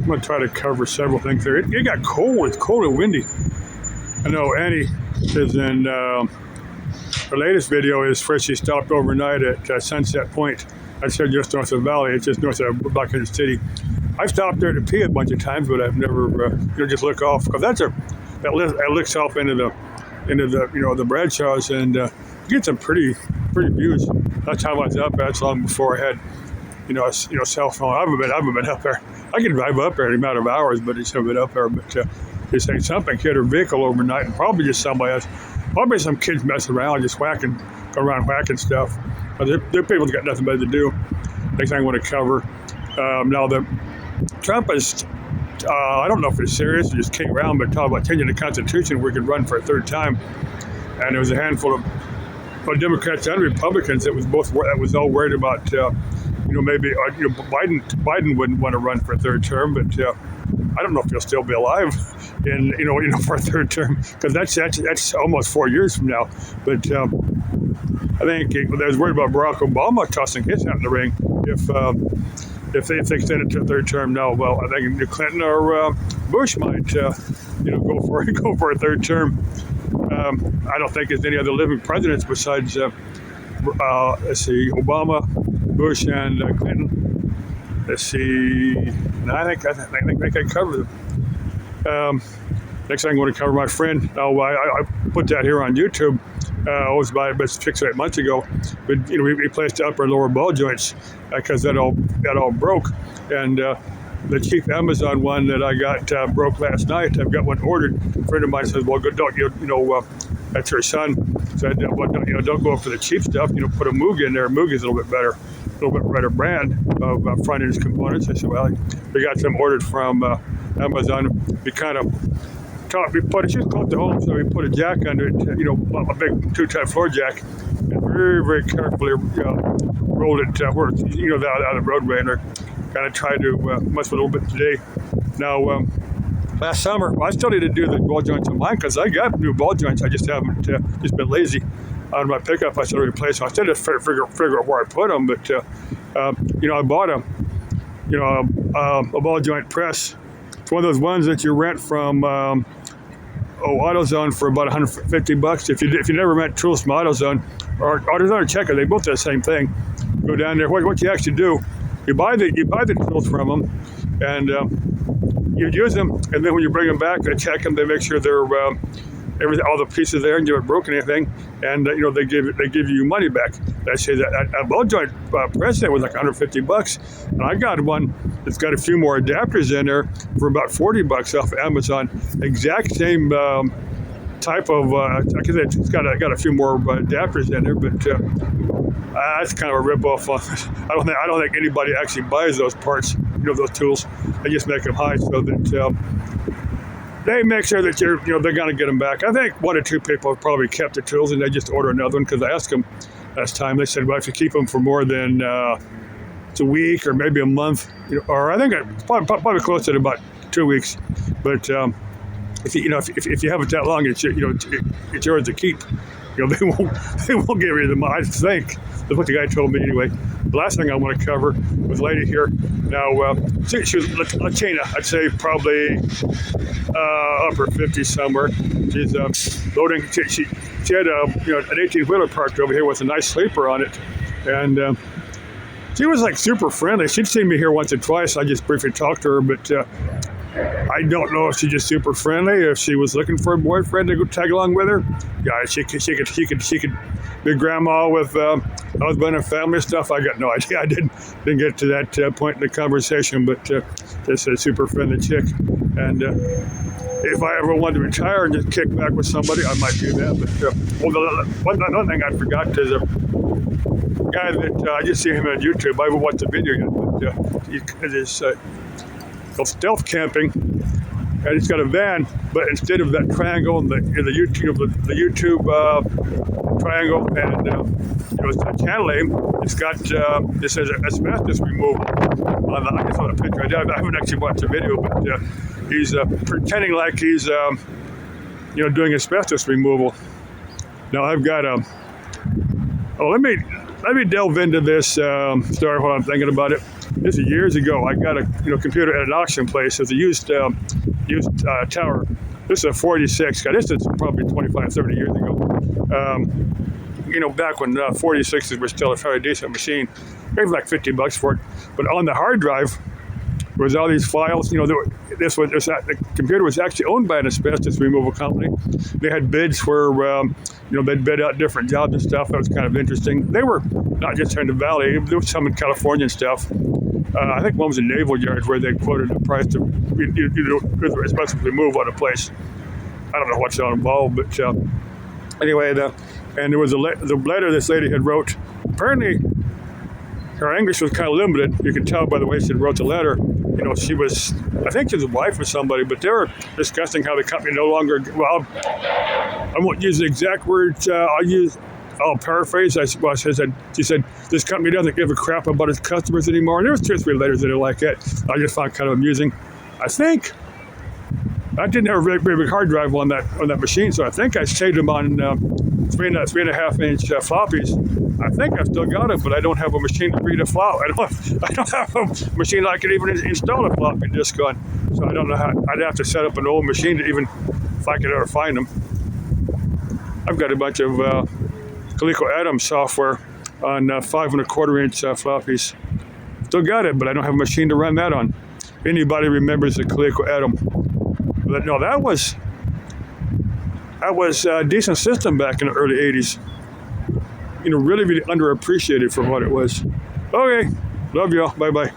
going to try to cover several things there. It got cold. It's cold and windy. I know Annie is in her latest video is where she stopped overnight at Sunset Point. I said just north of the valley. It's just north of Buckingham City. I've stopped there to pee a bunch of times, but I've never just look off because that looks off into the the Bradshaws and get some pretty views. That's how I was up. That's long before I had a cell phone. I haven't been up there. I can drive up there in a matter of hours, but it's haven't been up there. But they say something hit her vehicle overnight, and probably just somebody else. Probably some kids messing around, just go around whacking stuff. They're people that got nothing better to do. Next thing I want to cover. Now, Trump is, I don't know if it's serious or just came around, but talking about changing the Constitution where we could run for a third time. And there was a handful of Democrats and Republicans that was all worried about, maybe Biden wouldn't want to run for a third term, but I don't know if he'll still be alive in for a third term because that's almost 4 years from now. But I think they was worried about Barack Obama tossing his hat in the ring if they extend it to a third term. Now, well, I think Clinton or Bush might go for a third term. I don't think there's any other living presidents besides Obama, Bush, and Clinton. Let's see. No, I think I can cover them. Next thing I'm going to cover my friend. I put that here on YouTube. I was about 6 or 8 months ago. But we replaced the upper and lower ball joints because that all broke. And the cheap Amazon one that I got broke last night. I've got one ordered. A friend of mine says, "Well, don't that's her son." Said, "Well, don't go for the cheap stuff. Put a Moog in there. Moog is a little bit better brand of front end components." I said, "Well, we got some ordered from Amazon. We kind of she's close to home, so we put a jack under it. A big 2-ton floor jack, and very, very carefully rolled it where it's out of the roadway, and they're kind of tried to mess with a little bit today. Now, last summer, I still need to do the ball joints on mine because I got new ball joints. I just haven't just been lazy on my pickup. I still replace them. I still just figure out where I put them, but I bought a ball joint press. It's one of those ones that you rent from AutoZone for about $150. If you never met tools from AutoZone or AutoZone or Checker, they both do the same thing. Go down there. What you actually do, you buy the tools from them, and you use them, and then when you bring them back, they check them. They make sure they're all the pieces there, and you haven't broken anything, and they give you money back. I say that a ball joint press set was like $150, and I got one that's got a few more adapters in there for about $40 off of Amazon. Exact same type of. It's got a few more adapters in there, but that's kind of a ripoff. I don't think anybody actually buys those parts. Those tools. They just make them high so that. They make sure that they're going to get them back. I think 1 or 2 people have probably kept the tools and they just order another one because I asked them last time. They said, well, if you keep them for more than it's a week or maybe a month, or I think it's probably closer to about 2 weeks. But if you have it that long, it's yours to keep. They won't give you the money. I think that's what the guy told me anyway. The last thing I want to cover was a lady here. Now, she was Latina. I'd say probably upper 50s somewhere. She's loading. She had an 18-wheeler parked over here with a nice sleeper on it, and she was like super friendly. She'd seen me here once or twice. I just briefly talked to her, but I don't know if she's just super friendly. If she was looking for a boyfriend to go tag along with her, yeah, she could be grandma with husband and family stuff. I got no idea. I didn't get to that point in the conversation, but just a super friendly chick. And if I ever wanted to retire and just kick back with somebody, I might do that. But another thing I forgot is a guy that I just see him on YouTube. I haven't watched the video yet, but it is stealth camping, and he's got a van, but instead of that triangle in the YouTube triangle and it's a channel name, it's got it says asbestos removal on the picture. I haven't actually watched the video, but he's pretending like he's doing asbestos removal. Now I've got let me delve into this story while I'm thinking about it. This is years ago. I got a computer at an auction place. It's a used tower. This is a 46. God, this is probably 25, 30 years ago. Back when 46s were still a fairly decent machine. Maybe like $50 for it. But on the hard drive was all these files. The computer was actually owned by an asbestos removal company. They had bids where they'd bid out different jobs and stuff. That was kind of interesting. They were not just here in the valley. There was some in California and stuff. I think one was in Naval Yards where they quoted a price to asbestos removal on a place. I don't know what's all involved, but anyway, and there was the letter this lady had wrote. Apparently, her English was kind of limited. You could tell by the way she wrote the letter. She was, I think she was the wife of somebody, but they were discussing how the company no longer, well, I won't use the exact words. I'll paraphrase. She said, this company doesn't give a crap about its customers anymore. And there was 2 or 3 letters in it like that. I just found kind of amusing. I think I didn't have a very big hard drive on that machine, so I think I saved them on 3.5-inch floppies. I think I've still got it, but I don't have a machine to read a flop. I don't have a machine I could even install a floppy disk on. So I don't know how. I'd have to set up an old machine to even, if I could ever find them. I've got a bunch of Coleco Adam software on 5.25-inch floppies. Still got it, but I don't have a machine to run that on. If anybody remembers the Coleco Adam, but no, that was a decent system back in the early '80s. Really underappreciated for what it was. Okay, love y'all. Bye bye.